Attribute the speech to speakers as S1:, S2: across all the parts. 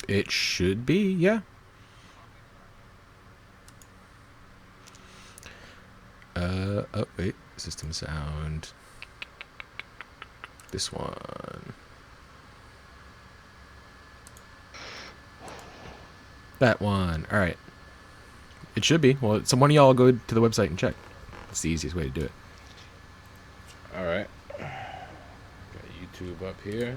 S1: It should be, yeah. Oh, wait. System sound. This one. That one. All right. It should be. Well, so one of y'all go to the website and check. That's the easiest way to do it.
S2: All right. Got YouTube up here.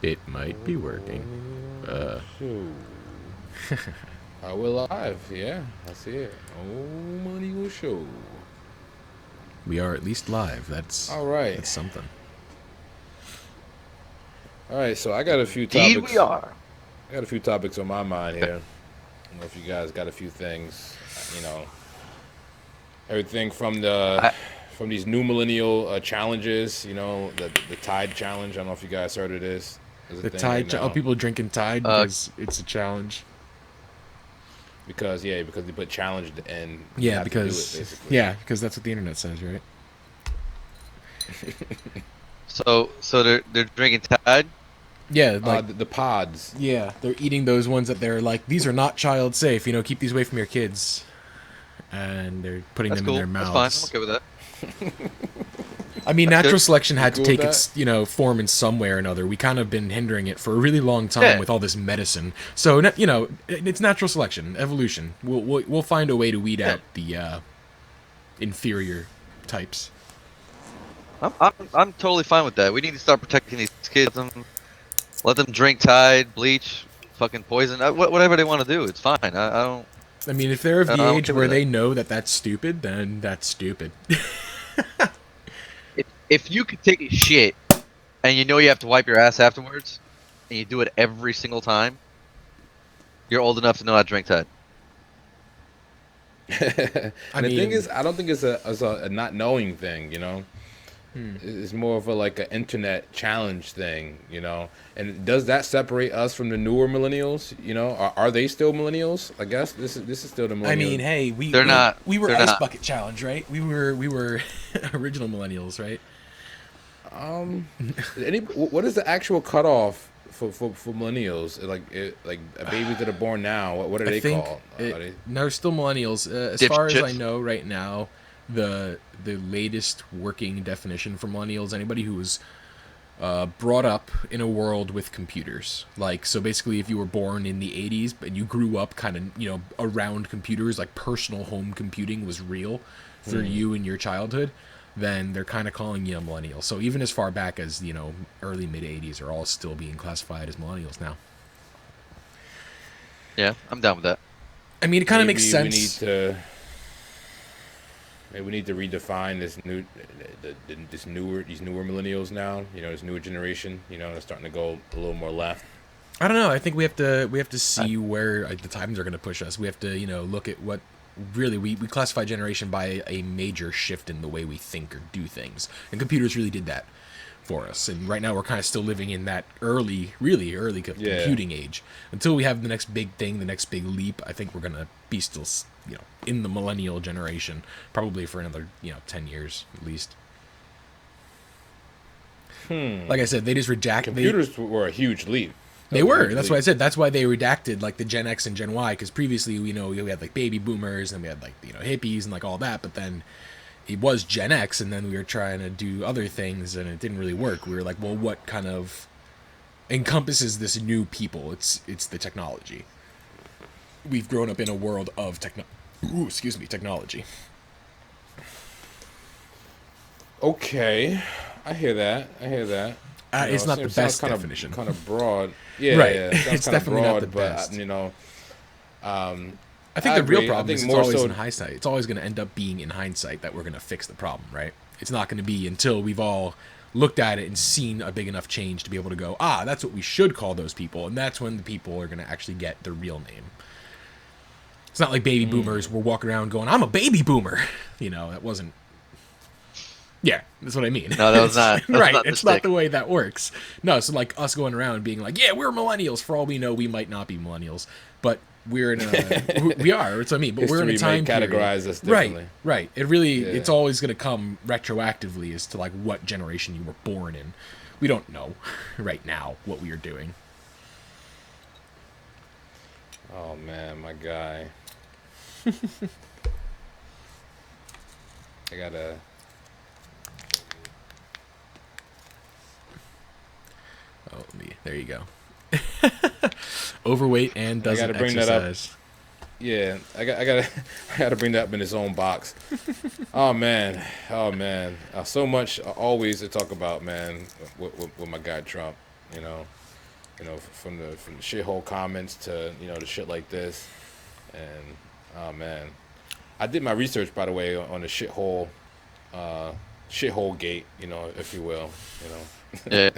S1: It might be working.
S2: We're live. Yeah, I see it. Oh, money will show.
S1: We are at least live. That's
S2: all right.
S1: That's something.
S2: All right, so I got a few
S3: Indeed
S2: topics.
S3: we are.
S2: I got a few topics on my mind here. I don't know if you guys got a few things. Everything from these new millennial challenges. The Tide challenge. I don't know if you guys heard of this.
S1: The Tide. Oh, people drinking Tide because it's a challenge.
S2: Because they put challenged and
S1: because that's what the internet says, right?
S3: So they're drinking Tide.
S1: Yeah, like
S2: the pods.
S1: Yeah, they're eating those ones that they're like, these are not child safe. Keep these away from your kids, and they're putting them in their mouths.
S3: That's fine. I'm okay with that.
S1: I mean, natural selection had to take its form in some way or another. We kind of been hindering it for a really long time with all this medicine. So it's natural selection, evolution. We'll find a way to weed out the inferior types.
S3: I'm totally fine with that. We need to start protecting these kids. Let them drink Tide, bleach, fucking poison, whatever they want to do. It's fine. I don't.
S1: I mean, if they're of the age where they know that that's stupid, then that's stupid.
S3: If you could take a shit and you have to wipe your ass afterwards, and you do it every single time, you're old enough to know how to drink Tide.
S2: The thing is, I don't think it's a not knowing thing. It's more of an internet challenge thing. And does that separate us from the newer millennials? Are they still millennials? I guess this is still the millennials.
S1: I mean, hey, we were Ice Bucket Challenge, right? We were original millennials, right?
S2: What is the actual cutoff for millennials? Like babies that are born now. What are they called?
S1: No, still millennials. As far as I know, right now, the latest working definition for millennials, anybody who was brought up in a world with computers. So basically, if you were born in the 80s but you grew up kind of around computers, like personal home computing was real for you in your childhood, then they're kind of calling you a millennial. So even as far back as early mid 80s are all still being classified as millennials now.
S3: Yeah, I'm down with that.
S1: I mean, it kind of makes sense.
S2: Maybe we need to redefine these newer millennials now. This newer generation. They're starting to go a little more left.
S1: I don't know. I think we have to see where the times are going to push us. We have to look at what really we classify generation by a major shift in the way we think or do things, and computers really did that for us. And right now we're kind of still living in that really early computing age. Until we have the next big thing, the next big leap, I think we're gonna be still in the millennial generation probably for another 10 years at least. Like I said, they just
S2: computers were a huge leap.
S1: They were. That's why I said that's why they redacted the Gen X and Gen Y, because previously we had baby boomers and we had hippies and all that, but then it was Gen X, and then we were trying to do other things and it didn't really work. We were like, well, what kind of encompasses this new people? It's the technology. We've grown up in a world of technology.
S2: Okay, I hear that.
S1: It's not the best definition.
S2: Kind of broad. Yeah,
S1: right.
S2: Yeah,
S1: it's definitely broad, not the best. I think the real problem is it's always in hindsight. It's always going to end up being in hindsight that we're going to fix the problem, right? It's not going to be until we've all looked at it and seen a big enough change to be able to go, that's what we should call those people, and that's when the people are going to actually get their real name. It's not like baby boomers were walking around going, I'm a baby boomer. That wasn't... Yeah, that's what I mean.
S3: No, that was not.
S1: Right,
S3: not
S1: it's not the way that works. No, so us going around being like, yeah, we're millennials. For all we know, we might not be millennials. But we're in a we are. That's what I mean. But we're in a time period.
S2: Categorize us differently.
S1: Right. It really it's always going to come retroactively as to like what generation you were born in. We don't know right now what we are doing.
S2: Oh man, my guy. I gotta.
S1: Oh, there you go. Overweight and doesn't exercise.
S2: Yeah, I gotta bring that up in its own box. Oh man. So much always to talk about, man. With my guy Trump, from the shithole comments to the shit like this, and oh man, I did my research by the way on the shithole gate, if you will,
S3: Yeah.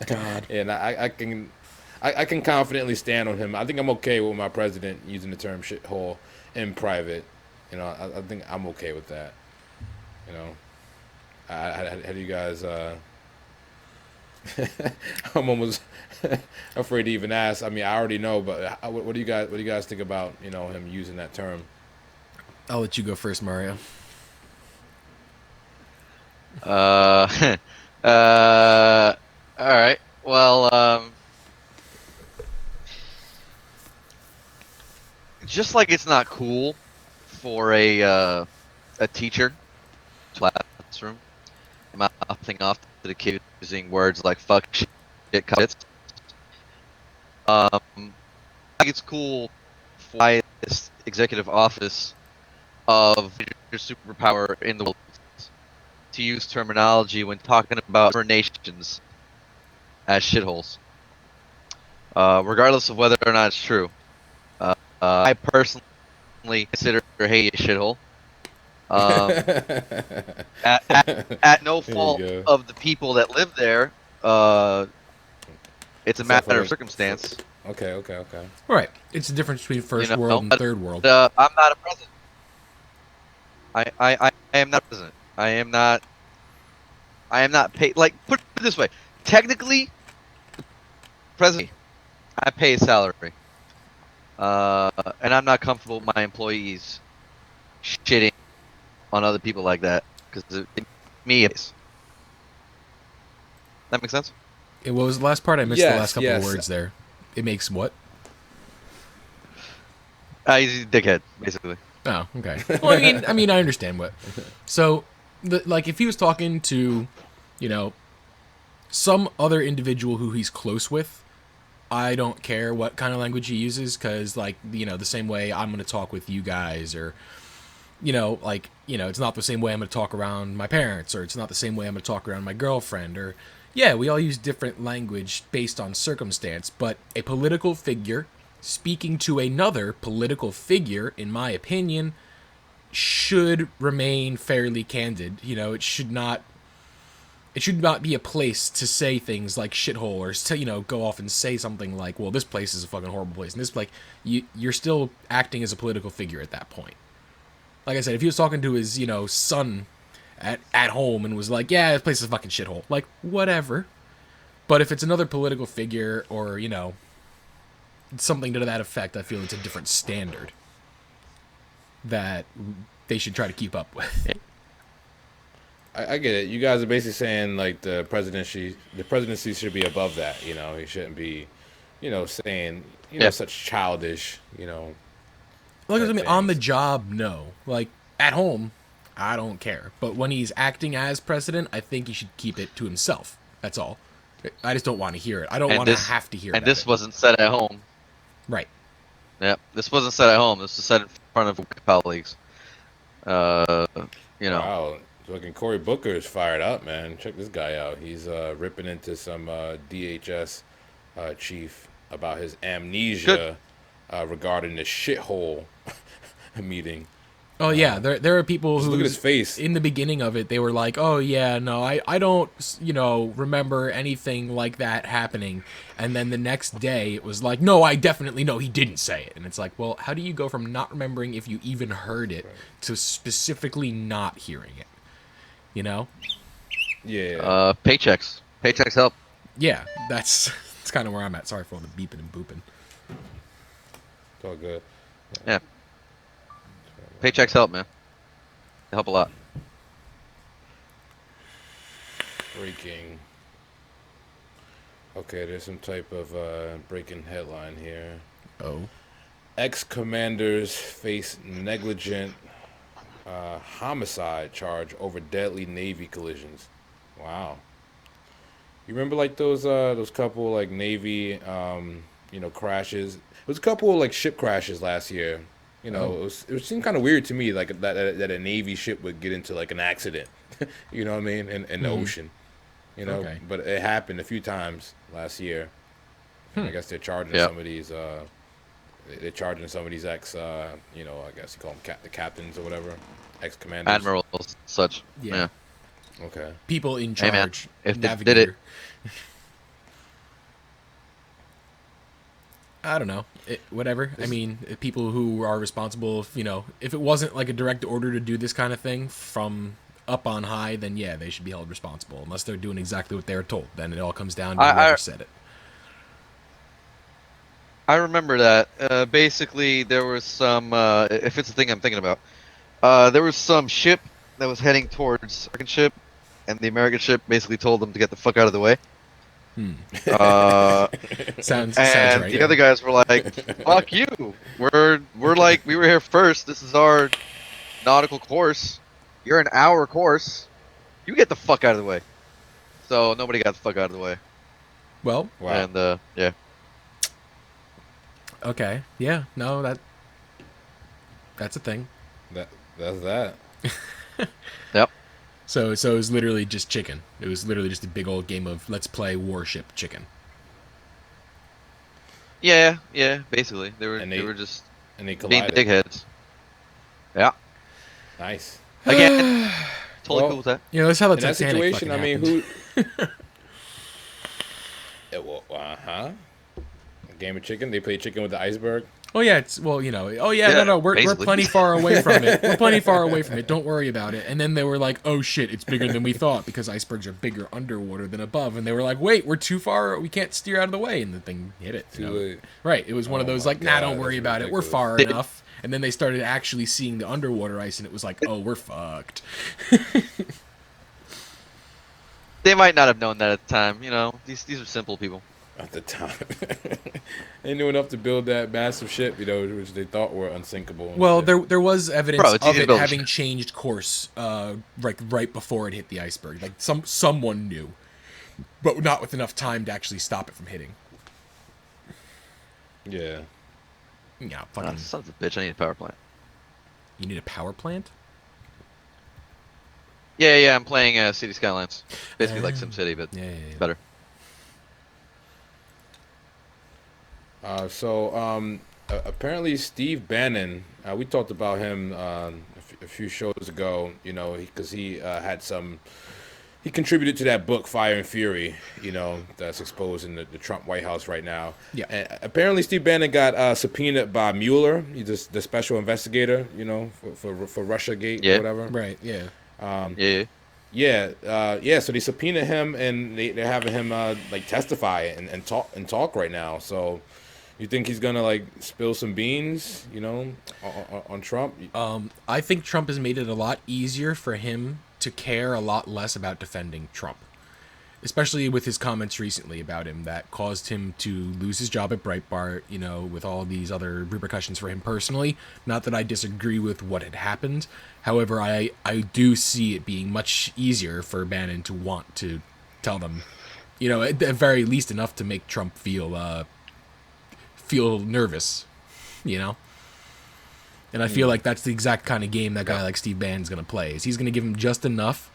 S2: God. And I can confidently stand on him. I think I'm okay with my president using the term shithole in private. I think I'm okay with that. How do you guys? I'm almost afraid to even ask. I mean, I already know, but what do you guys think about him using that term?
S1: I'll let you go first, Mario.
S3: All right. Well, just like it's not cool for a teacher classroom mouthing off to the kid using words like fuck, shit, cuts. I think it's cool for this executive office of your superpower in the world to use terminology when talking about nations as shitholes, regardless of whether or not it's true. I personally consider Haiti a shithole. At no fault of the people that live there. It's a matter of circumstance.
S2: Okay.
S1: Right. It's the difference between first world and third world.
S3: I'm not a president. I am not president. I am not paid. Like, put it this way. Technically, president, I pay a salary. And I'm not comfortable with my employees shitting on other people like that because me is. That makes sense?
S1: What was the last part? I missed the last couple of words there. It makes what?
S3: He's a dickhead, basically.
S1: Oh, okay. Well, I mean, I understand what. So, if he was talking to, some other individual who he's close with, I don't care what kind of language he uses, because, the same way I'm going to talk with you guys, or, it's not the same way I'm going to talk around my parents, or it's not the same way I'm going to talk around my girlfriend, or, yeah, we all use different language based on circumstance, but a political figure speaking to another political figure, in my opinion, should remain fairly candid. It should not be a place to say things like shithole, or to, go off and say something like, well, this place is a fucking horrible place, and this, you're still acting as a political figure at that point. Like I said, if he was talking to his, son at home and was like, yeah, this place is a fucking shithole, whatever. But if it's another political figure, or, something to that effect, I feel it's a different standard that they should try to keep up with.
S2: I get it. You guys are basically saying the presidency should be above that. He shouldn't be, saying such childish,
S1: on the job, no. At home, I don't care. But when he's acting as president, I think he should keep it to himself. That's all. I just don't want to hear it. I don't want to have to hear it.
S3: And this wasn't said at home.
S1: Right.
S3: Yep. This wasn't said at home. This was said in front of colleagues.
S2: Wow. Fucking Cory Booker is fired up, man. Check this guy out. He's ripping into some DHS chief about his amnesia regarding the shithole meeting.
S1: Oh yeah, there are people who
S2: look at his face.
S1: In the beginning of it, they were like, "Oh yeah, no, I don't, remember anything like that happening." And then the next day, it was like, "No, I definitely know he didn't say it." And it's like, well, how do you go from not remembering if you even heard it to specifically not hearing it?
S2: Yeah.
S3: Paychecks help.
S1: Yeah, that's kind of where I'm at. Sorry for all the beeping and booping.
S2: It's all good.
S3: Yeah. Paychecks help, man. They help a lot.
S2: Breaking. Okay, there's some type of breaking headline here.
S1: Oh.
S2: Ex-commanders face negligent homicide charge over deadly Navy collisions. Wow. You remember like those couple like Navy crashes? It was a couple like ship crashes last year. It seemed kind of weird to me like that a Navy ship would get into like an accident. You know what I mean? In the ocean.
S1: Okay.
S2: But it happened a few times last year. And I guess they're charging some of these. They're charging some of these ex. I guess you call them the captains or whatever, ex-commanders.
S3: Admirals, such. Yeah.
S2: Okay.
S1: People in
S3: Hey, man,
S1: charge.
S3: if they
S1: Navigator.
S3: did it.
S1: I don't know. Whatever. I mean, people who are responsible, if it wasn't like a direct order to do this kind of thing from up on high, then yeah, they should be held responsible. Unless they're doing exactly what they were told. Then it all comes down to whoever said it.
S3: I remember that. Basically, there was some, if it's the thing I'm thinking about, there was some ship that was heading towards American ship, and the American ship basically told them to get the fuck out of the way.
S1: Sounds
S3: and
S1: right.
S3: The other guys were like, "Fuck you! We're like we were here first. This is our nautical course. You're an hour course. You get the fuck out of the way." So nobody got the fuck out of the way.
S1: Well,
S2: wow.
S3: And yeah.
S1: Okay. Yeah. No, that's a thing.
S2: That's that.
S3: Yep.
S1: So it was literally just chicken. It was literally just a big old game of let's play warship chicken.
S3: Yeah. Basically, they were just
S2: they
S3: being
S2: collided.
S3: dickheads. Yeah.
S2: Nice.
S3: Again, totally cool with that.
S1: That's how the
S2: In that
S1: Titanic
S2: situation,
S1: fucking
S2: I mean,
S1: happened.
S2: A game of chicken. They play chicken with the iceberg.
S1: Oh yeah, no, we're
S3: basically.
S1: plenty far away from it. We're plenty far away from it. Don't worry about it. And then they were like, "Oh shit, it's bigger than we thought," because icebergs are bigger underwater than above. And they were like, "Wait, we're too far. We can't steer out of the way." And the thing hit it.
S2: Too late.
S1: Right. It was one of those like, "Nah, don't worry about it. We're far
S3: ridiculous.
S1: enough." And then they started actually seeing the underwater ice, and it was like, "Oh, we're fucked."
S3: They might not have known that at the time. These are simple people.
S2: At the time, they knew enough to build that massive ship, which they thought were unsinkable.
S1: Well, there was evidence
S3: Bro, it's
S1: of
S3: easy to
S1: it
S3: build a
S1: having
S3: ship.
S1: changed course, right before it hit the iceberg. Like someone knew, but not with enough time to actually stop it from hitting.
S2: Yeah.
S1: Yeah, fucking.
S3: Son of a bitch! I need a power plant.
S1: You need a power plant?
S3: Yeah. I'm playing City Skylines. Basically like SimCity, but
S1: Yeah.
S3: better.
S2: Apparently Steve Bannon, we talked about him a few shows ago, because he had he contributed to that book Fire and Fury, that's exposed in the Trump White House right now.
S1: Yeah.
S2: And apparently Steve Bannon got subpoenaed by Mueller, he's the special investigator, for Russiagate or whatever.
S1: Right. Yeah.
S2: So they subpoenaed him, and they're having him testify and talk right now. So, you think he's gonna spill some beans, on Trump?
S1: I think Trump has made it a lot easier for him to care a lot less about defending Trump, especially with his comments recently about him that caused him to lose his job at Breitbart. With all these other repercussions for him personally. Not that I disagree with what had happened. However, I do see it being much easier for Bannon to want to tell them, at the very least enough to make Trump feel nervous, And I feel like that's the exact kind of game that guy like Steve Bannon's going to play. Is he's going to give him just enough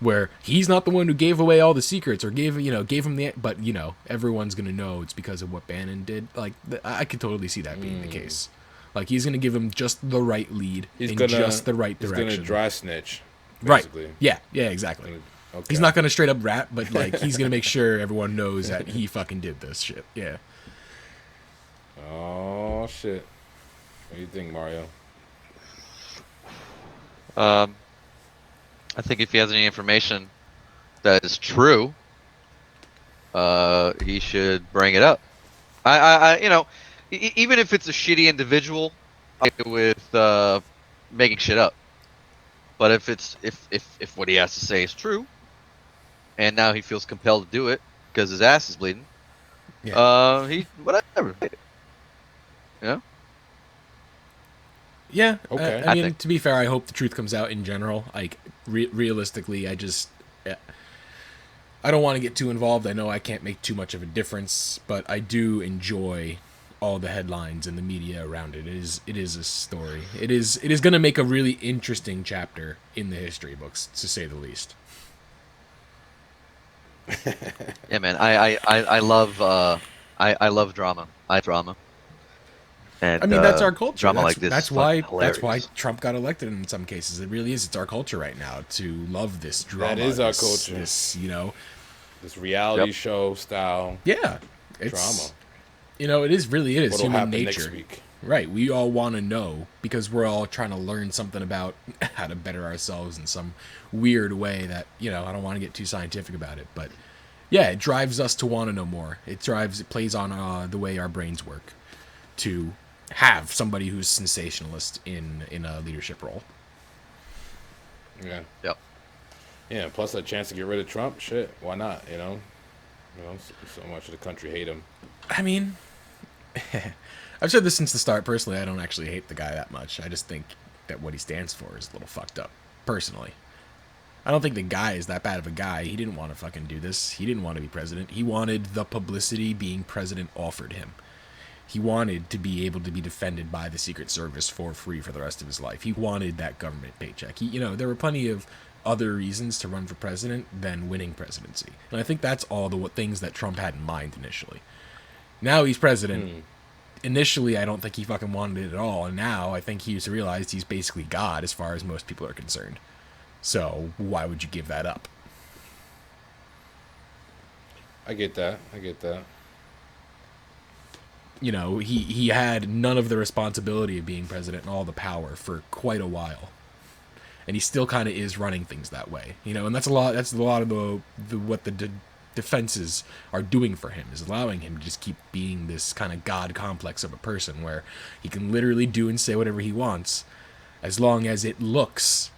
S1: where he's not the one who gave away all the secrets or gave him the, but everyone's going to know it's because of what Bannon did. Like I could totally see that being the case. Like he's going to give him just the right lead just the right direction.
S2: He's going to dry snitch.
S1: Basically. Right. Yeah, exactly.
S2: Okay.
S1: He's not going to straight up rat, but he's going to make sure everyone knows that he fucking did this shit. Yeah.
S2: Oh shit. What do you think, Mario?
S3: I think if he has any information that is true, he should bring it up. even if it's a shitty individual, I'm okay with making shit up. But if what he has to say is true, and now he feels compelled to do it because his ass is bleeding, he whatever, you know.
S1: Yeah,
S2: Okay.
S1: I mean, to be fair, I hope the truth comes out in general. Like, realistically, I don't want to get too involved. I know I can't make too much of a difference, but I do enjoy all the headlines and the media around it. It is a story. It is going to make a really interesting chapter in the history books, to say the least.
S3: Yeah, man. I love I love drama. I drama. And
S1: I mean, that's our culture.
S3: Drama like this
S1: That's
S3: is
S1: why
S3: hilarious.
S1: Trump got elected in some cases. It really is. It's our culture right now to love this drama.
S2: That is our culture.
S1: This,
S2: this reality show style.
S1: Yeah, it's drama. It is really
S2: What'll
S1: human nature.
S2: Next week?
S1: Right. We all want to know because we're all trying to learn something about how to better ourselves in some weird way that I don't want to get too scientific about it, but yeah, it drives us to want to know more. It plays on the way our brains work to have somebody who's sensationalist in a leadership role.
S2: Yeah.
S3: Yep.
S2: Yeah. Plus a chance to get rid of Trump. Shit. Why not? So much of the country hate him.
S1: I mean, I've said this since the start. Personally, I don't actually hate the guy that much. I just think that what he stands for is a little fucked up. Personally, I don't think the guy is that bad of a guy. He didn't want to fucking do this. He didn't want to be president. He wanted the publicity being president offered him. He wanted to be able to be defended by the Secret Service for free for the rest of his life. He wanted that government paycheck. There were plenty of other reasons to run for president than winning presidency. And I think that's all the things that Trump had in mind initially. Now he's president. Initially, I don't think he fucking wanted it at all. And now I think he's realized he's basically God as far as most people are concerned. So why would you give that up?
S2: I get that.
S1: He had none of the responsibility of being president and all the power for quite a while, and he still kind of is running things that way. And that's a lot of what the defenses are doing for him, is allowing him to just keep being this kind of god complex of a person where he can literally do and say whatever he wants, as long as it looks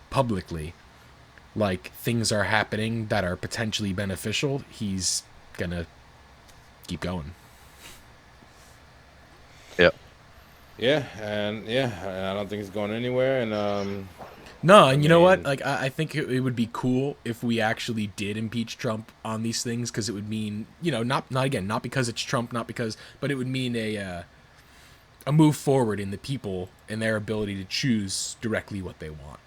S1: publicly like things are happening that are potentially beneficial. He's gonna keep going.
S2: Yeah, and I don't think it's going anywhere. And
S1: no, and you know what? Like, I think it would be cool if we actually did impeach Trump on these things, because it would mean, not because it's Trump, but it would mean a move forward in the people and their ability to choose directly what they want.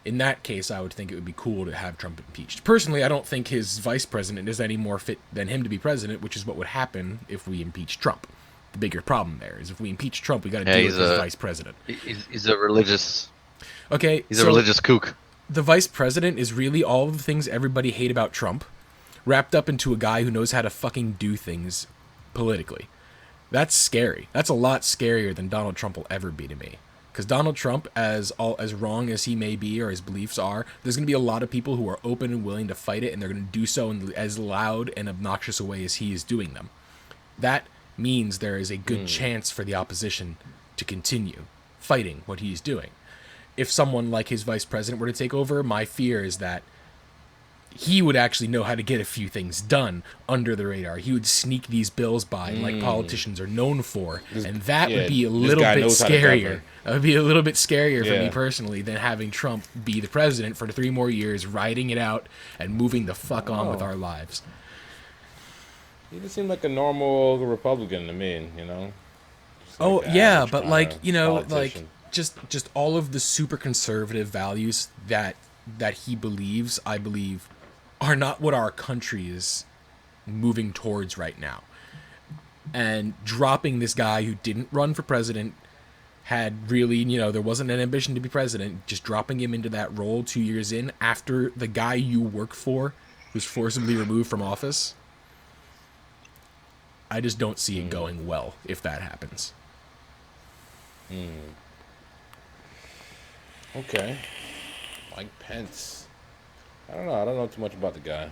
S1: In that case, I would think it would be cool to have Trump impeached. Personally, I don't think his vice president is any more fit than him to be president, which is what would happen if we impeach Trump. The bigger problem there is if we impeach Trump, we got to do it as vice president.
S3: He's a religious.
S1: Okay,
S3: he's a religious kook.
S1: The vice president is really all of the things everybody hate about Trump, wrapped up into a guy who knows how to fucking do things politically. That's scary. That's a lot scarier than Donald Trump will ever be to me. Because Donald Trump, as wrong as he may be or his beliefs are, there's going to be a lot of people who are open and willing to fight it, and they're going to do so in as loud and obnoxious a way as he is doing them. That means there is a good chance for the opposition to continue fighting what he's doing. If someone like his vice president were to take over, my fear is that he would actually know how to get a few things done under the radar. He would sneak these bills by like politicians are known for, and that would be a little bit scarier. That would be a little bit scarier for me personally than having Trump be the president for 3 more years, riding it out and moving the fuck on with our lives.
S2: He just seemed like a normal Republican to me,
S1: But like, like just all of the super conservative values that he believes, I believe, are not what our country is moving towards right now. And dropping this guy who didn't run for president, had really, there wasn't an ambition to be president, just dropping him into that role 2 years in after the guy you work for was forcibly removed from office. I just don't see it going well if that happens.
S2: Okay. Mike Pence. I don't know too much about the guy.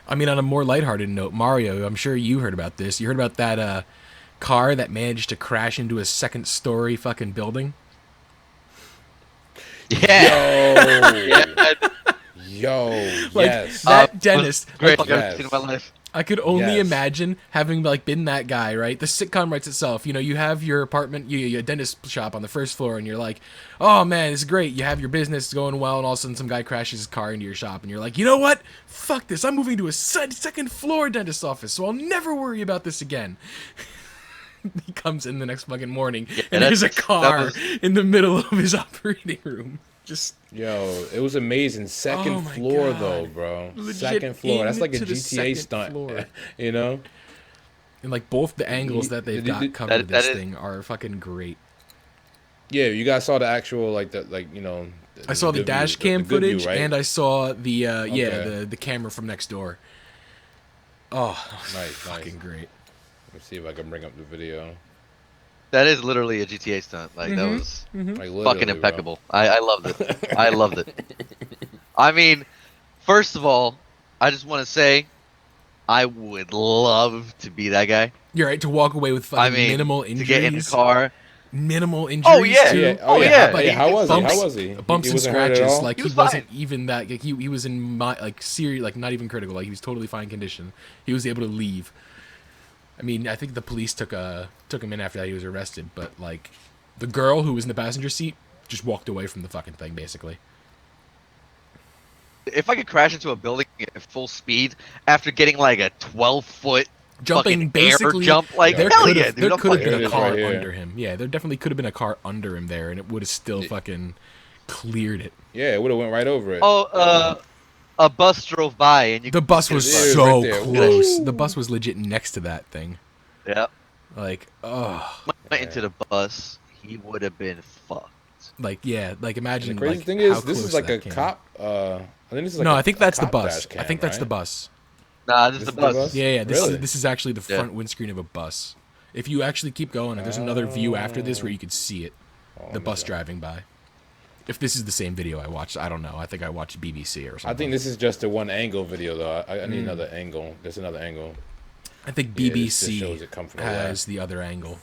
S1: I mean, on a more lighthearted note, Mario, I'm sure you heard about this. You heard about car that managed to crash into a second-story fucking building.
S3: Yeah.
S2: Yo,
S1: Like,
S2: yes.
S1: that dentist.
S3: Great
S1: Like,
S3: I've ever seen in my life.
S1: I could only imagine having like been that guy, right? The sitcom writes itself. You know, you have your apartment, you a dentist shop on the first floor, and you're like, "Oh man, it's great." You have your business going well, and all of a sudden, some guy crashes his car into your shop, and you're like, "You know what? Fuck this! I'm moving to a second floor dentist office, so I'll never worry about this again." He comes in the next fucking morning, and there's a car in the middle of his operating room. Just
S2: it was amazing. Second floor though, bro.
S1: Legit
S2: second floor. That's like a
S1: into the
S2: GTA
S1: second
S2: stunt.
S1: floor.
S2: You know?
S1: And like both the angles that they've got covered this thing are fucking great.
S2: Yeah, you guys saw the actual
S1: I saw the dash cam footage, right? And I saw the the camera from next door. Oh,
S2: nice,
S1: fucking great.
S2: Let me see if I can bring up the video.
S3: That is literally a GTA stunt. Like that was
S2: like,
S3: fucking impeccable. I loved it. I loved it. I mean, first of all, I just want to say, I would love to be that guy.
S1: You're right, to walk away with fucking minimal injuries.
S3: To get in the car.
S1: Minimal injuries.
S3: Oh yeah.
S1: Too.
S3: Oh yeah.
S1: Like,
S2: how was
S1: bumps,
S2: he? How was he?
S1: Bumps and scratches. Like he wasn't
S3: fine.
S1: even that. Like, he was in serious, like not even critical. Like he was totally fine condition. He was able to leave. I mean, I think the police took him in after that he was arrested, but like the girl who was in the passenger seat just walked away from the fucking thing basically.
S3: If I could crash into a building at full speed after getting like a 12-foot
S1: jumping basically
S3: air jump, like
S1: there
S3: hell
S1: could
S3: yeah,
S1: have
S3: dude,
S1: been a car
S2: right
S1: under him. Yeah, there definitely could have been a car under him there, and it would have still fucking cleared it.
S2: Yeah, it would have went right over it.
S3: Oh, a bus drove by and
S1: the bus was so close. The bus was legit next to that thing.
S3: Yeah.
S1: Like,
S3: went into the bus, he would have been fucked.
S1: Like, yeah, like imagine.
S2: And the crazy
S1: like,
S2: thing is,
S1: this
S2: is like a cop. I think this is like
S1: no, I think that's the bus.
S2: Cam,
S1: I think that's the bus.
S3: Nah, this is the bus.
S1: Yeah,
S2: really?
S1: This is actually the front windscreen of a bus. If you actually keep going, there's another view after this where you could see it. The bus driving by. If this is the same video I watched, I don't know. I think I watched BBC or something.
S2: I think this is just a one angle video though. I need another angle. There's another angle.
S1: I think BBC has the other angle.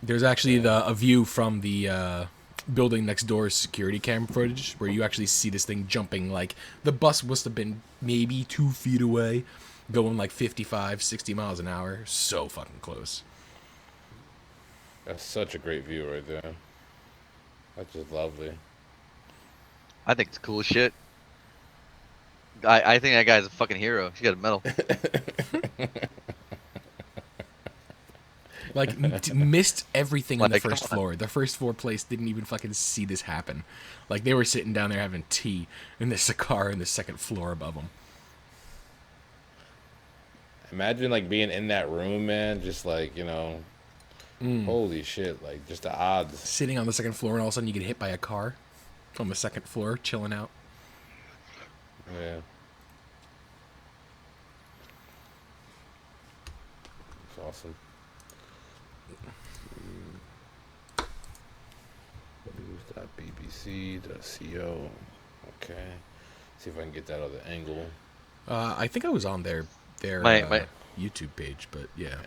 S1: There's actually a view from the building next door's security camera footage where you actually see this thing jumping. Like the bus must have been maybe 2 feet away, going like 55, 60 miles an hour. So fucking close.
S2: That's such a great view right there. That's just lovely.
S3: I think it's cool as shit. I think that guy's a fucking hero. He got a medal.
S1: Like, missed everything on the first floor. The first floor place didn't even fucking see this happen. Like, they were sitting down there having tea, and there's a car in the second floor above them.
S2: Imagine, like, being in that room, man. Just, like, holy shit. Like, just the odds.
S1: Sitting on the second floor, and all of a sudden you get hit by a car on the second floor, chilling out.
S2: Yeah. It's awesome. News.bbc.co. Okay. See if I can get that other angle.
S1: I think I was on their
S3: my
S1: YouTube page, but yeah.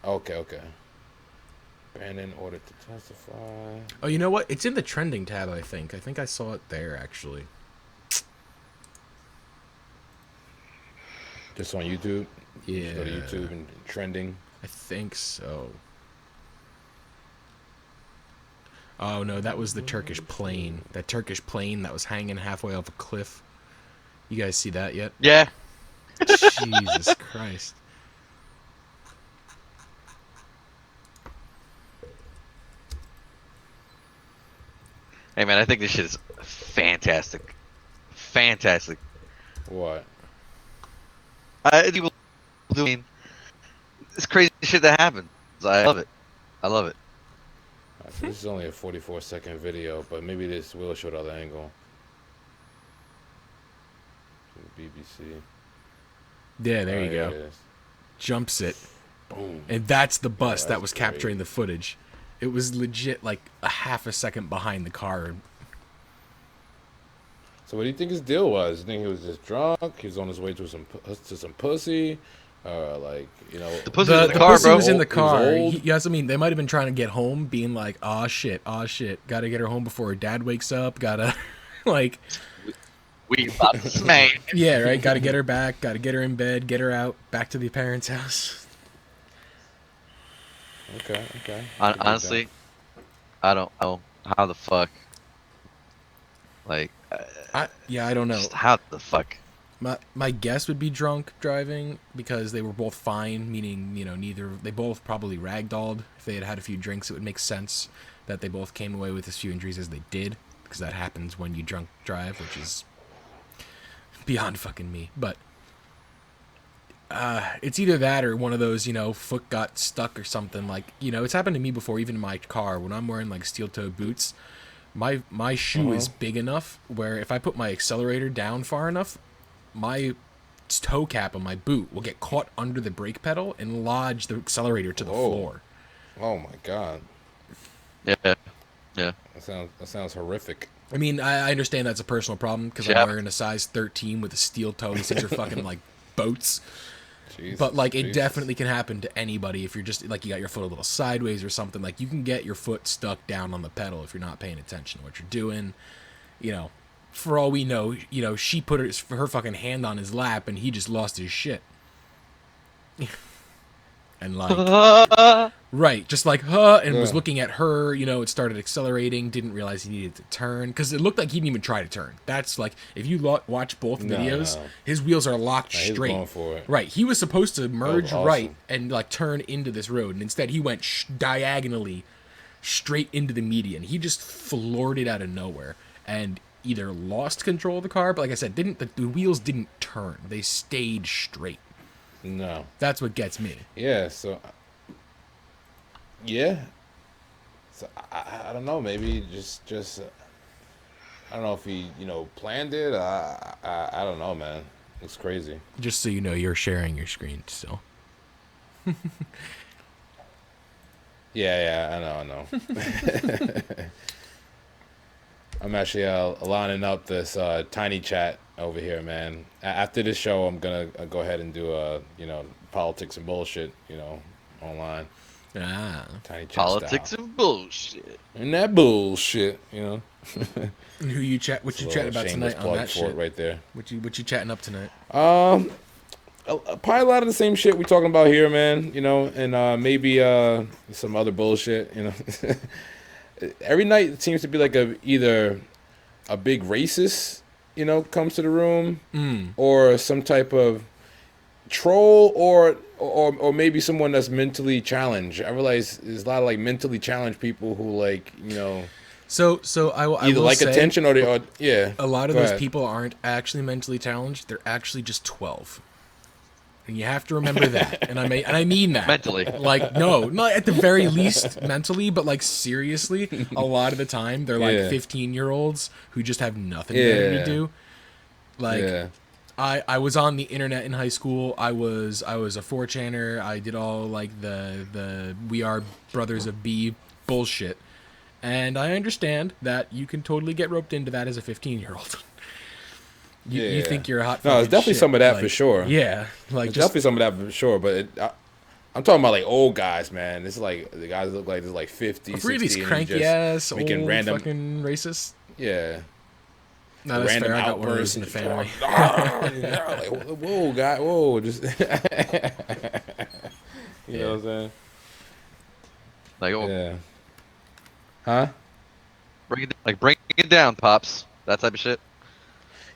S2: Okay. Bannon ordered to testify.
S1: Oh, you know what? It's in the trending tab, I think. I think I saw it there, actually.
S2: Just on YouTube?
S1: Yeah.
S2: Just go to YouTube and trending?
S1: I think so. Oh, no, that was the Turkish plane. That Turkish plane that was hanging halfway off a cliff. You guys see that yet?
S3: Yeah.
S1: Jesus Christ.
S3: Hey man, I think this shit is fantastic. Fantastic.
S2: What?
S3: People doing this crazy shit that happens. I love it. I love it.
S2: So this is only a 44-second video, but maybe this will show the other angle. BBC.
S1: Yeah, there you go. Jumps it.
S2: Boom.
S1: And that's the bus that was
S2: great.
S1: capturing the footage. It was legit like a half a second behind the car.
S2: So what do you think his deal was? You think he was just drunk? He was on his way to some pussy? Like, you know,
S3: the pussy was in the car,
S1: pussy
S3: bro.
S1: was in the car.
S2: Old.
S1: Yes, I mean they might have been trying to get home, being like, "Oh shit, gotta get her home before her dad wakes up. Gotta, like,
S3: We about to smash.
S1: yeah, right. Gotta get her back. Gotta get her in bed. Get her out back to the parents' house."
S2: Okay.
S3: Honestly, I don't know how the fuck. Like,
S1: I don't know.
S3: just how the fuck.
S1: My guess would be drunk driving because they were both fine, meaning, you know, they both probably ragdolled. If they had had a few drinks, it would make sense that they both came away with as few injuries as they did, because that happens when you drunk drive, which is beyond fucking me. But it's either that or one of those, you know, foot got stuck or something. Like, you know, it's happened to me before, even in my car, when I'm wearing like steel-toed boots. My shoe is big enough where if I put my accelerator down far enough, my toe cap on my boot will get caught under the brake pedal and lodge the accelerator to the floor.
S2: Oh my god.
S3: Yeah.
S2: That sounds horrific.
S1: I mean, I understand that's a personal problem because I'm wearing a size 13 with a steel toe. These things are fucking like boats. But like it definitely can happen to anybody if you're just like you got your foot a little sideways or something. Like you can get your foot stuck down on the pedal if you're not paying attention to what you're doing. You know, for all we know, you know, she put her fucking hand on his lap and he just lost his shit. And like, right, just like, and was looking at her, you know, it started accelerating, didn't realize he needed to turn, because it looked like he didn't even try to turn. That's like, if you watch both videos, his wheels are locked straight.
S2: Going for it.
S1: Right, he was supposed to merge
S2: awesome.
S1: right and like turn into this road, and instead he went diagonally straight into the median. He just floored it out of nowhere, and either lost control of the car, but like I said, the wheels didn't turn. They stayed straight.
S2: No.
S1: That's what gets me.
S2: Yeah, so I don't know, maybe just I don't know if he, you know, planned it. I don't know, man. It's crazy.
S1: Just so you know, you're sharing your screen still.
S2: Yeah, I know. I'm actually lining up this tiny chat over here, man. After this show, I'm gonna go ahead and do you know, politics and bullshit, you know, online. Tiny chat
S3: Politics
S2: style.
S3: and bullshit.
S2: And that bullshit, you know.
S1: And who you chat? What you chatting about tonight on that shit?
S2: Right there.
S1: What you chatting up tonight?
S2: Probably a lot of the same shit we talking about here, man. You know, and maybe some other bullshit. You know, every night it seems to be like either a big racist, you know, comes to the room, or some type of troll, or maybe someone that's mentally challenged. I realize there's a lot of like mentally challenged people who, like, you know.
S1: So I
S2: either
S1: will
S2: like
S1: say,
S2: attention or yeah.
S1: A lot of those people aren't actually mentally challenged. They're actually just 12. And you have to remember that. And I mean that.
S3: Mentally.
S1: Like, no, not at the very least mentally, but like seriously, a lot of the time they're like 15-year-olds who just have nothing better to do. Like I was on the internet in high school. I was a 4chaner. I did all like the We Are Brothers of B bullshit. And I understand that you can totally get roped into that as a 15-year-old. You think you're a hot.
S2: No, it's definitely some of that,
S1: like,
S2: for sure.
S1: Yeah, like
S2: definitely some of that for sure. But I'm talking about like old guys, man. This is like the guys look like they're like 50, 60,
S1: these cranky ass old
S2: random
S1: fucking racists.
S2: Yeah.
S1: No, that's fair. I got one of those in the family.
S2: Like, whoa, guy, whoa, just you know what I'm saying?
S3: Like,
S2: yeah. Huh?
S3: Bring it down, pops. That type of shit.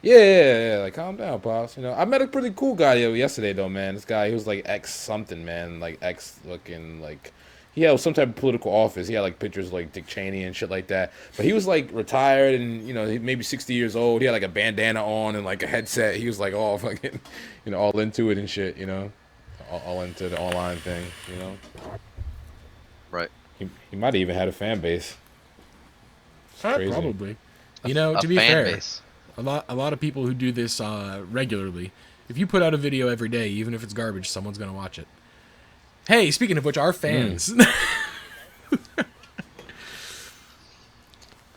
S2: Yeah. Like, calm down, pops. You know, I met a pretty cool guy yesterday, though, man. This guy, he was like ex something, man. Like ex looking, like he had some type of political office. He had like pictures of, like Dick Cheney and shit like that. But he was like retired and, you know, he maybe 60 years old. He had like a bandana on and like a headset. He was like all fucking, you know, all into it and shit. You know, all into the online thing. You know.
S3: Right.
S2: He might have even had a fan base.
S1: Probably. You know, to be fair,
S3: base.
S1: a lot of people who do this regularly, if you put out a video every day, even if it's garbage, someone's gonna watch it. Hey, speaking of which, our fans.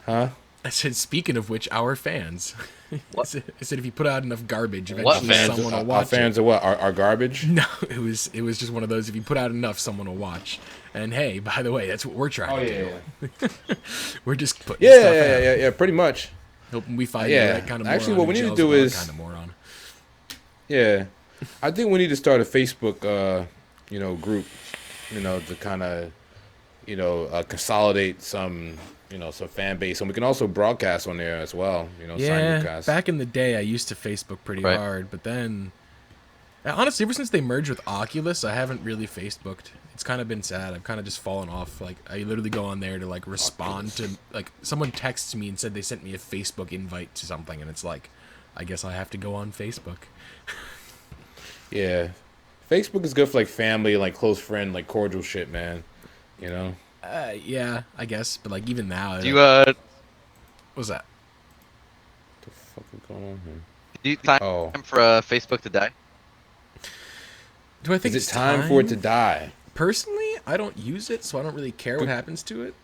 S2: Huh?
S1: I said, speaking of which, our fans. I said, if you put out enough garbage,
S3: What
S1: eventually
S3: fans?
S1: someone will watch
S2: Our fans
S1: it.
S2: are what? Our garbage?
S1: No, it was just one of those. If you put out enough, someone will watch. And hey, by the way, that's what we're trying to do. Yeah. We're just putting stuff out.
S2: Yeah, pretty much.
S1: Hoping we find the right kind of moron.
S2: Actually, what we need to
S1: who
S2: do
S1: gels with
S2: is
S1: our kind of moron.
S2: Yeah, I think we need to start a Facebook, group, to kind of, consolidate some, some fan base, and we can also broadcast on there as well.
S1: Yeah, back in the day, I used to Facebook pretty hard, but then, honestly, ever since they merged with Oculus, I haven't really Facebooked. It's kind of been sad. I've kind of just fallen off. Like, I literally go on there to like respond to like someone texts me and said they sent me a Facebook invite to something, and it's like, I guess I have to go on Facebook.
S2: Yeah, Facebook is good for like family, like close friend, like cordial shit, man.
S1: Yeah, I guess, but like even now,
S3: Do you
S1: what's that?
S2: What the fuck is going on here?
S3: Do you time for Facebook to die?
S1: Do I think
S2: it's time for it to die?
S1: Personally, I don't use it, so I don't really care what happens to it.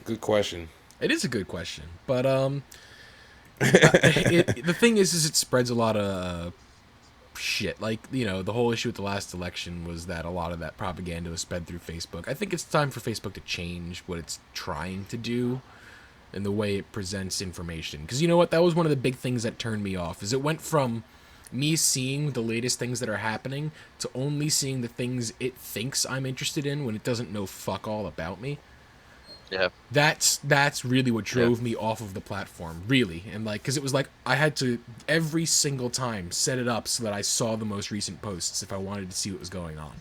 S2: Good question.
S1: It is a good question, but the thing is it spreads a lot of shit. Like, the whole issue with the last election was that a lot of that propaganda was spread through Facebook. I think it's time for Facebook to change what it's trying to do and the way it presents information. Because you know what? That was one of the big things that turned me off. Is it went from me seeing the latest things that are happening to only seeing the things it thinks I'm interested in when it doesn't know fuck all about me.
S3: Yeah.
S1: That's really what drove me off of the platform, really. And like, because it was like I had to every single time set it up so that I saw the most recent posts if I wanted to see what was going on,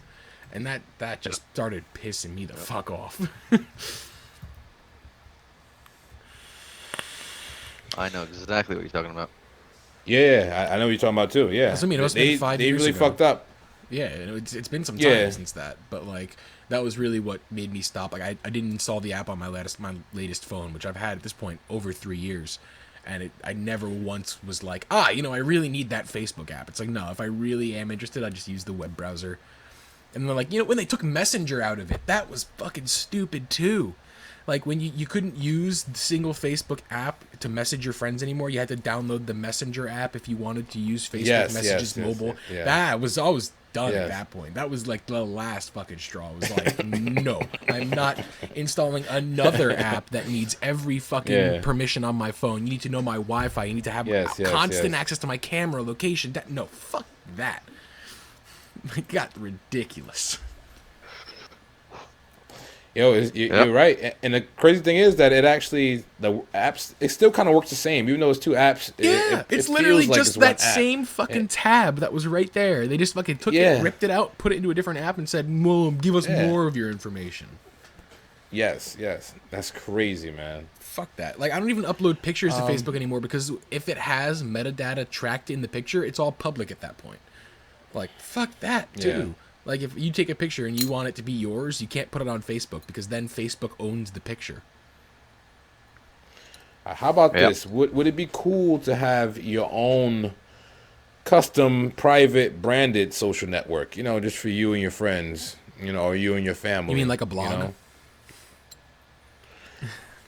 S1: and that just started pissing me the fuck off.
S3: I know exactly what you're talking about.
S2: Yeah, I know what you're talking about too. Yeah,
S1: that's what I mean. It must have been 5 years
S2: really
S1: ago.
S2: Fucked up.
S1: Yeah, it's been some time since that, but like that was really what made me stop. Like I didn't install the app on my latest phone, which I've had at this point over 3 years, and I never once was like, I really need that Facebook app. It's like, no, if I really am interested, I just use the web browser. And then like, when they took Messenger out of it, that was fucking stupid too. Like when you couldn't use the single Facebook app to message your friends anymore, you had to download the Messenger app if you wanted to use Facebook messages mobile. Yes. That was always done at that point. That was like the last fucking straw. It was like, no, I'm not installing another app that needs every fucking permission on my phone. You need to know my Wi-Fi. You need to have constant access to my camera location. No, fuck that. It got ridiculous.
S2: You're right, and the crazy thing is that the apps, it still kind of works the same, even though it's two apps.
S1: It's literally just that same fucking tab that was right there. They just fucking took it, ripped it out, put it into a different app, and said, give us more of your information.
S2: Yes, that's crazy, man.
S1: Fuck that. Like, I don't even upload pictures to Facebook anymore because if it has metadata tracked in the picture, it's all public at that point. Like, fuck that too. Yeah. Like, if you take a picture and you want it to be yours, you can't put it on Facebook because then Facebook owns the picture.
S2: How about this? Would it be cool to have your own custom, private, branded social network? Just for you and your friends, or you and your family.
S1: You mean like a blog?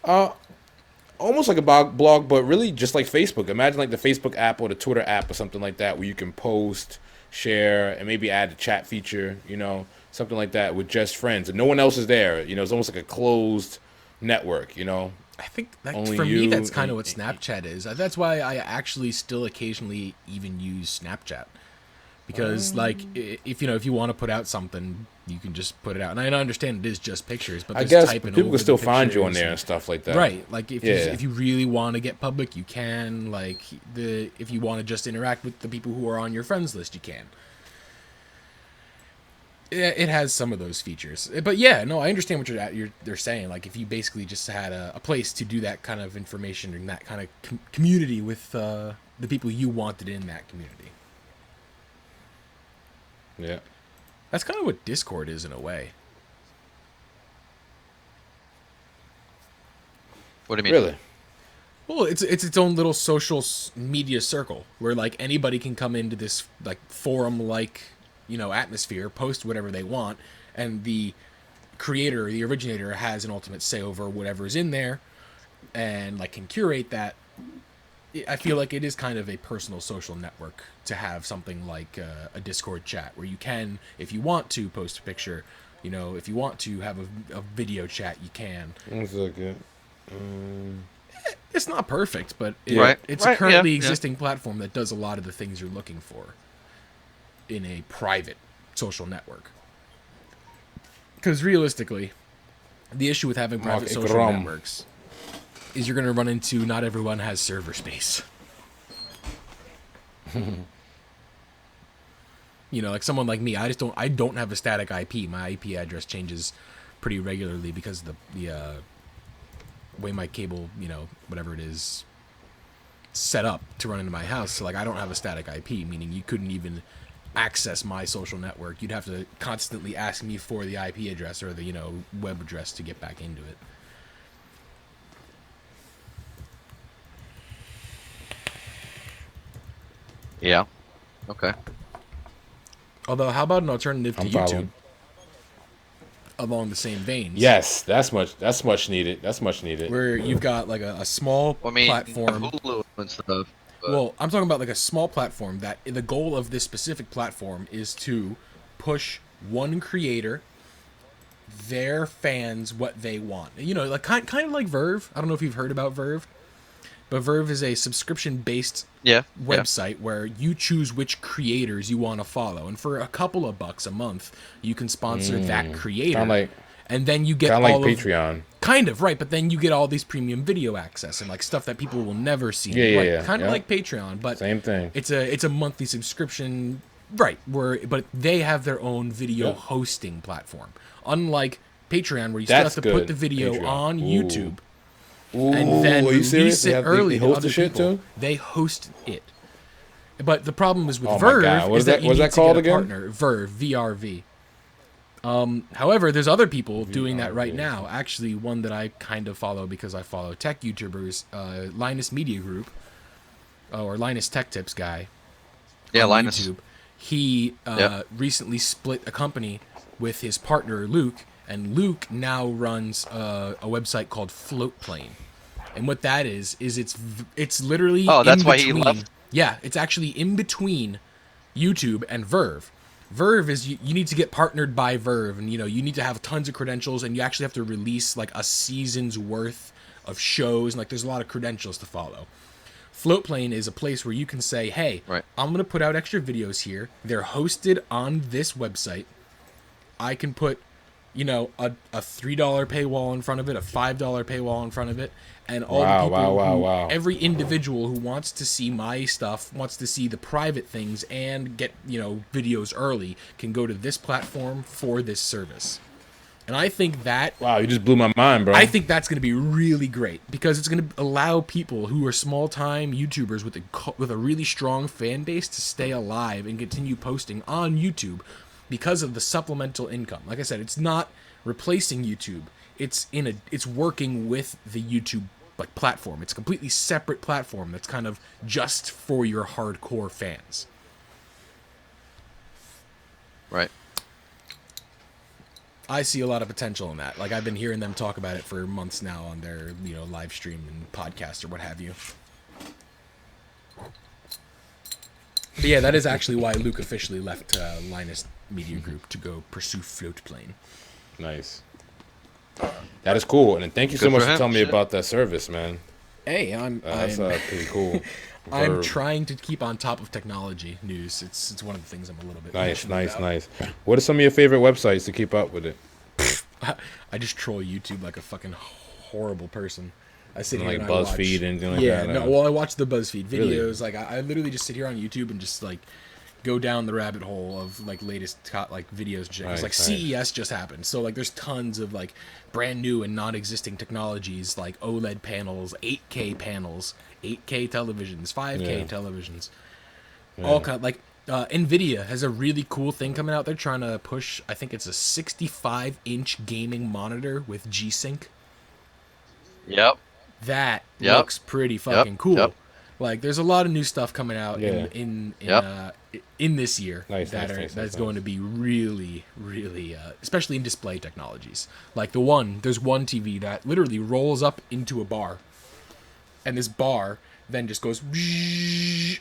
S2: Almost like a blog, but really just like Facebook. Imagine like the Facebook app or the Twitter app or something like that, where you can post, share, and maybe add a chat feature, something like that with just friends and no one else is there. It's almost like a closed network.
S1: I think for me that's kind of what Snapchat is. That's why I actually still occasionally even use Snapchat, because like if you want to put out something, you can just put it out. And I understand it is just pictures, but
S2: I guess people can still find you on there and stuff like that.
S1: Right. Like if you really want to get public, you can. Like if you want to just interact with the people who are on your friends list, you can. It has some of those features, but I understand what they're saying. Like if you basically just had a place to do that kind of information and that kind of community with the people you wanted in that community.
S2: Yeah.
S1: That's kind of what Discord is in a way.
S3: What do you mean?
S2: Really?
S1: Well, it's its own little social media circle where like anybody can come into this like forum like atmosphere, post whatever they want, and the creator, the originator, has an ultimate say over whatever is in there. and like can curate that, I feel like it is kind of a personal social network to have something like a Discord chat where you can, if you want to, post a picture. You know, if you want to have a video chat, you can.
S2: One second.
S1: It's not perfect, but it's
S3: right,
S1: a currently existing platform that does a lot of the things you're looking for in a private social network. Because realistically, the issue with having private social networks is you're going to run into not everyone has server space. You know, like someone like me, I don't have a static IP. My IP address changes pretty regularly because of the way my cable, you know, whatever it is, set up to run into my house. So like I don't have a static IP, meaning you couldn't even access my social network. You'd have to constantly ask me for the IP address or the, you know, web address to get back into it.
S3: Yeah. Okay.
S1: Although, how about an alternative to YouTube?
S2: Following.
S1: Along the same veins.
S2: Yes, that's much needed. That's much needed.
S1: Where you've got like a small platform.
S3: Hulu and stuff.
S1: Well, I'm talking about like a small platform that the goal of this specific platform is to push one creator, their fans, what they want. You know, like kind of like Verve. I don't know if you've heard about Verve, but Verve is a subscription-based website where you choose which creators you want to follow, and for a couple of bucks a month, you can sponsor that creator. And then you get all
S2: like Patreon.
S1: Kind of, right, but then you get all these premium video access and like stuff that people will never see.
S2: Yeah.
S1: Kind of like Patreon, but
S2: same thing.
S1: It's a monthly subscription, right? But they have their own video hosting platform. Unlike Patreon, where you still have to put the video on YouTube and then release it early to other people. They host it. But the problem is with Verve is that you need to get a partner. Verve, VRV. However, there's other people doing that right now. Actually, one that I kind of follow because I follow tech YouTubers, Linus Media Group, or Linus Tech Tips guy.
S3: Yeah, Linus.
S1: YouTube. He recently split a company with his partner Luke, and Luke now runs a website called Floatplane. And what that is it's literally
S3: that's why he left.
S1: Yeah, it's actually in between YouTube and Verve. Verve is you need to get partnered by Verve, and you know you need to have tons of credentials, and you actually have to release like a season's worth of shows, and like there's a lot of credentials to follow. Floatplane is a place where you can say, hey, I'm gonna put out extra videos here. They're hosted on this website. I can put, you know, a $3 paywall in front of it, a $5 paywall in front of it, and all the people every individual who wants to see my stuff, wants to see the private things and get, you know, videos early, can go to this platform for this service. And I think that
S2: you just blew my mind, bro.
S1: I think that's going to be really great because it's going to allow people who are small-time YouTubers with a really strong fan base to stay alive and continue posting on YouTube because of the supplemental income. Like I said, it's not replacing YouTube. It's working with the YouTube like platform. It's a completely separate platform that's kind of just for your hardcore fans.
S3: Right.
S1: I see a lot of potential in that. Like I've been hearing them talk about it for months now on their, you know, live stream and podcast or what have you. But yeah, that is actually why Luke officially left Linus Media Group to go pursue Floatplane.
S2: Nice. That is cool, and thank you so much for telling me about that service, man.
S1: Hey,
S2: that's pretty cool.
S1: I'm trying to keep on top of technology news. It's one of the things I'm a little bit
S2: nice. What are some of your favorite websites to keep up with it?
S1: I just troll YouTube like a fucking horrible person. I sit here
S2: like
S1: and
S2: BuzzFeed and anything like that.
S1: Yeah, well, I watch the BuzzFeed videos.
S2: Really?
S1: Like I literally just sit here on YouTube and just like go down the rabbit hole of like latest like videos and shit. It's like CES just happened, so like there's tons of like brand new and non-existing technologies like OLED panels, 8K panels, 8K televisions, 5K televisions, all kind of, like Nvidia has a really cool thing coming out. They're trying to push, I think it's a 65-inch gaming monitor with G-Sync.
S3: Yep.
S1: That looks pretty fucking cool. Yep. Like, there's a lot of new stuff coming out in this year that's going to be really, really, especially in display technologies. Like there's one TV that literally rolls up into a bar and this bar then just goes,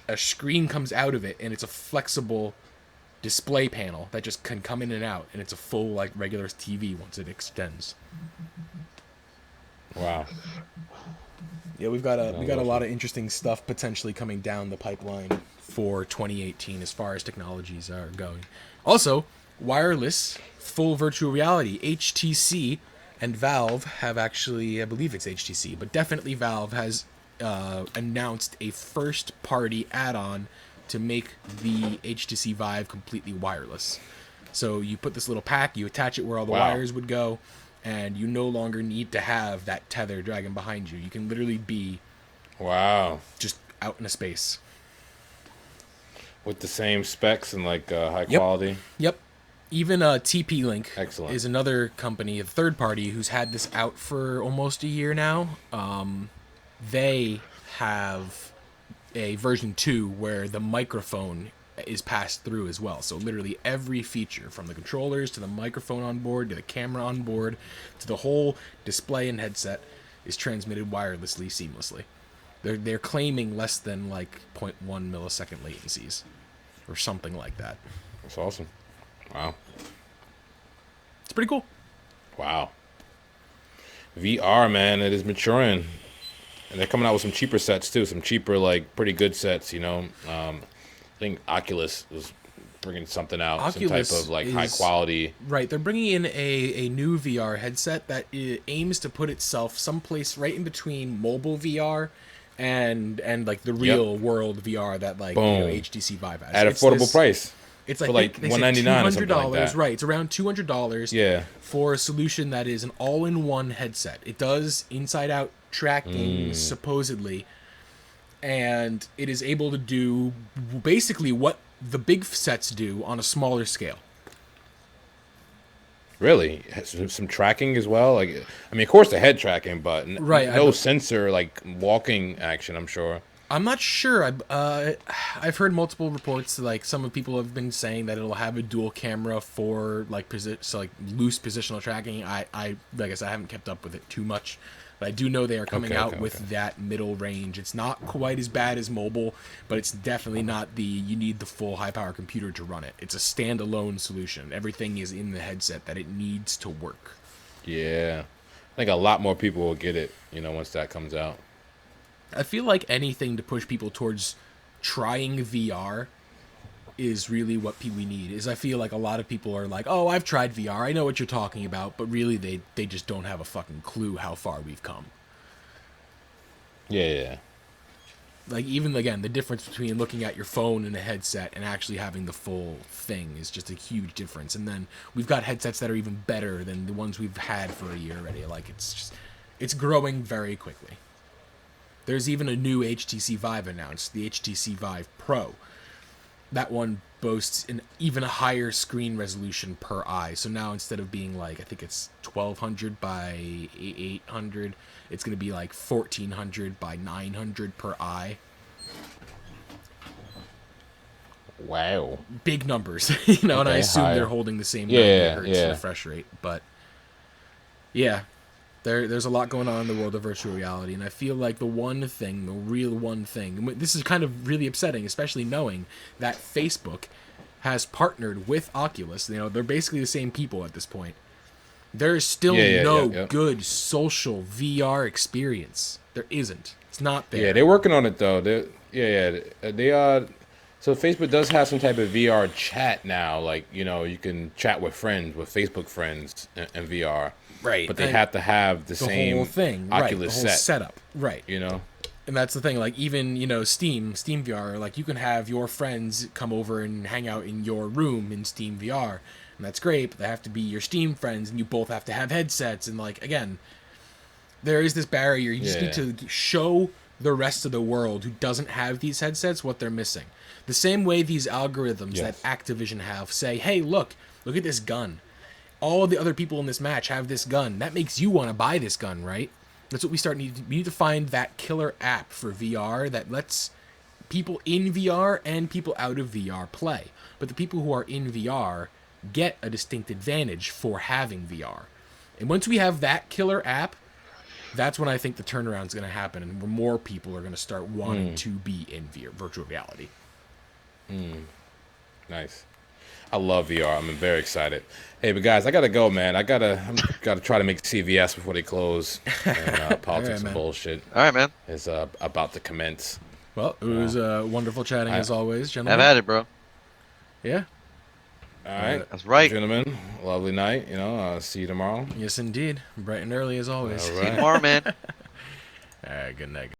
S1: a screen comes out of it, and it's a flexible display panel that just can come in and out, and it's a full like regular TV once it extends.
S2: Wow.
S1: Yeah, we got a lot of interesting stuff potentially coming down the pipeline for 2018 as far as technologies are going. Also, wireless full virtual reality. HTC and Valve have actually, I believe it's HTC, but definitely Valve has announced a first-party add-on to make the HTC Vive completely wireless. So you put this little pack, you attach it where all the wires would go, and you no longer need to have that tether dragging behind you. You can literally be just out in a space.
S2: With the same specs and like high quality?
S1: Yep. Even TP-Link is another company, a third party, who's had this out for almost a year now. They have a version 2 where the microphone is passed through as well. So literally every feature, from the controllers to the microphone on board to the camera on board to the whole display and headset, is transmitted wirelessly seamlessly. They're claiming less than like 0.1 millisecond latencies or something like that.
S2: That's awesome. Wow.
S1: It's pretty cool.
S2: Wow. VR, man, it is maturing. And they're coming out with some cheaper sets too, some cheaper, like pretty good sets, you know. I think Oculus was bringing something out,
S1: Oculus
S2: some type of like high quality.
S1: Right, they're bringing in a new VR headset that aims to put itself someplace right in between mobile VR and like the real world VR that like HTC Vive has.
S2: At affordable price.
S1: It's
S2: like $199 or something like that.
S1: Right, it's around $200 for a solution that is an all-in-one headset. It does inside-out tracking, supposedly, and it is able to do basically what the big sets do on a smaller scale.
S2: Really? Some tracking as well? Like, I mean, of course the head tracking, but no sensor, like walking action, I'm sure.
S1: I'm not sure. I've heard multiple reports. Like some people have been saying that it'll have a dual camera for like loose positional tracking. I like I said, I haven't kept up with it too much, but I do know they are coming out with that middle range. It's not quite as bad as mobile, but it's definitely not you need the full high power computer to run it. It's a standalone solution. Everything is in the headset that it needs to work.
S2: Yeah, I think a lot more people will get it. You know, once that comes out.
S1: I feel like anything to push people towards trying VR is really what we need. I feel like a lot of people are like, oh, I've tried VR, I know what you're talking about, but really they just don't have a fucking clue how far we've come.
S2: Yeah.
S1: Like, even, again, the difference between looking at your phone and a headset and actually having the full thing is just a huge difference. And then we've got headsets that are even better than the ones we've had for a year already. Like, it's growing very quickly. There's even a new HTC Vive announced, the HTC Vive Pro. That one boasts an even higher screen resolution per eye. So now instead of being like, I think it's 1200 by 800, it's going to be like 1400 by 900 per eye.
S2: Wow.
S1: Big numbers, you know, and I assume they're holding the same 90 hertz refresh rate. But yeah. There's a lot going on in the world of virtual reality, and I feel like the real one thing, and this is kind of really upsetting, especially knowing that Facebook has partnered with Oculus. You know, they're basically the same people at this point. There is still good social VR experience. There isn't. It's not there.
S2: Yeah, they're working on it though. So Facebook does have some type of VR chat now. Like, you know, you can chat with friends, with Facebook friends in VR.
S1: Right.
S2: But they have to have the same
S1: whole thing,
S2: Oculus
S1: the whole setup. Right.
S2: You know?
S1: And that's the thing, like, even, you know, Steam VR, like, you can have your friends come over and hang out in your room in Steam VR. And that's great, but they have to be your Steam friends, and you both have to have headsets. And, like, again, there is this barrier. You just need to show the rest of the world who doesn't have these headsets what they're missing. The same way these algorithms that Activision have say, hey, look at this gun. All of the other people in this match have this gun. That makes you want to buy this gun, right? That's what we need to find that killer app for VR that lets people in VR and people out of VR play. But the people who are in VR get a distinct advantage for having VR. And once we have that killer app, that's when I think the turnaround's going to happen, and more people are going to start wanting to be in virtual reality.
S2: Nice. I love VR. I'm very excited. Hey, but guys, I gotta go, man. I gotta try to make CVS before they close. And politics and bullshit.
S3: All right, man.
S2: Is about to commence.
S1: Well, it was wonderful chatting as always, gentlemen.
S3: Have at it, bro.
S1: Yeah.
S2: All right.
S3: That's right.
S2: Gentlemen, lovely night. See you tomorrow.
S1: Yes, indeed. Bright and early as always.
S2: All
S3: See
S2: right.
S3: you tomorrow, man.
S1: All right, good night.